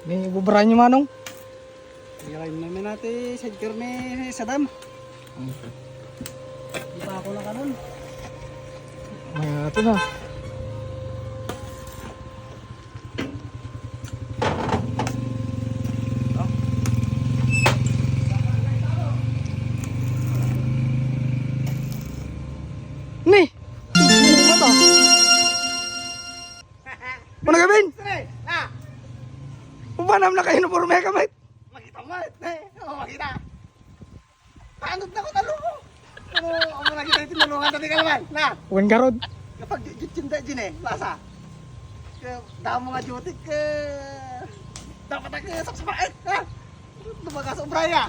May bubarahan nyo manong. Iyalain namin natin sidecar ni Saddam. Di pa ako lang kanon. May ito na. Ni! Ano to? Ano gawin? Umanam na kayo na puro mega mate. Makita mo makita. Paanod na ko talo mo. Ano lagi tayo tinulungan tadi kalaman. Na. Uwan garod. Kapag cinta din lasa. Damo nga jutik dapat ako saksapait. Ha? Lumagas ubraya.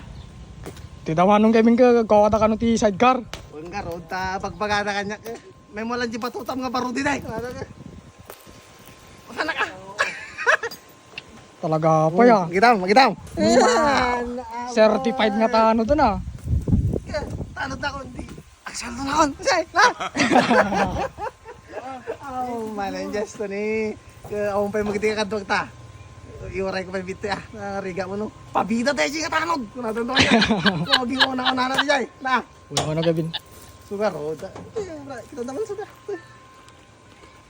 Titawanong kami ka kawata ka no ti sidecar. Uwan ka road ta pagbagana kanya. May mo lang di patutam nga baro din ay. Masana ka. Talaga pa ya. Magitam. Certified nga ta ano to na. Tanod na ko hindi. Aksyon na kon. Say, ha? Oh, malan just to ni. Ako pa magiti ka kadwag ta. Iwaray ko pa bitti Nariga mo no. Pabida tayo siya tanod. Kung natin to kaya. Kung mo na na di jay. Na. Wala ko na gawin. Sugar road. Kita naman sugar.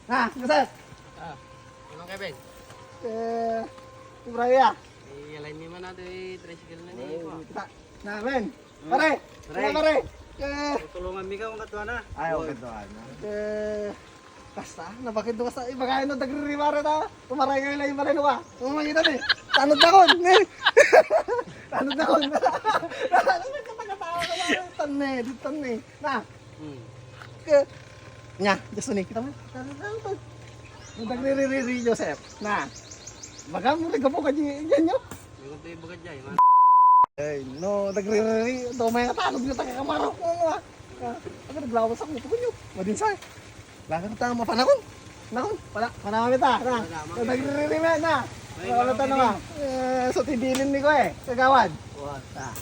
Ha, gasat. Anong Kevin? Ibraya. Ialain niyo man natin tricycle na niyo. Kita. Na, men. Pare. Pare. Tulungan mi ka kung katwa na. Ay, okay doon. Basta, nabakit doon sa iba kayo nung nagre-reward na. Tumaray kayo lang yung marino ka. Tumakita na Tanod na kon. Tanod na kon. Nagkatagatawa ka lang. Tan Na. Nya, just ni kita mo. Nung nagre-reward Joseph. Na. Baga mo rin ka po yan nyo. May kung tayo bagad dyan, man. Ay, no, nagre-reward. Ito may natanog nyo tagakamaro. Ako naglawas ako. Ito nyo. Madinsay. Lakad tayo mapanakon. Nakon, panamit na. Nagre-reward na. Wala ta na. So tidilin ni ko kagawad. Ta.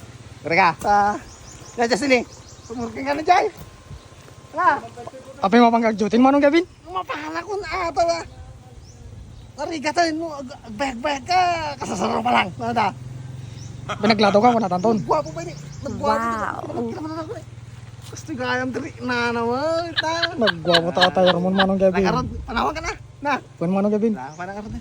Mereka ta. Ya sini. Sumurking ka na dyan. Na. Apay mapangagjutin mo anong gawin? Mapanakon tawa. Nariga tayo no, bayag-bayag ka. Kasasaro pa lang. Nada. Pinaglado ka wala tanton. Gwapo pa ni. Wow. Gusto gayam diri na naman. Nagwapo ta tayo mo anong gawin. Nakaroon, panawag ka na. Na. Kuan mo anong gawin? Panakaroon.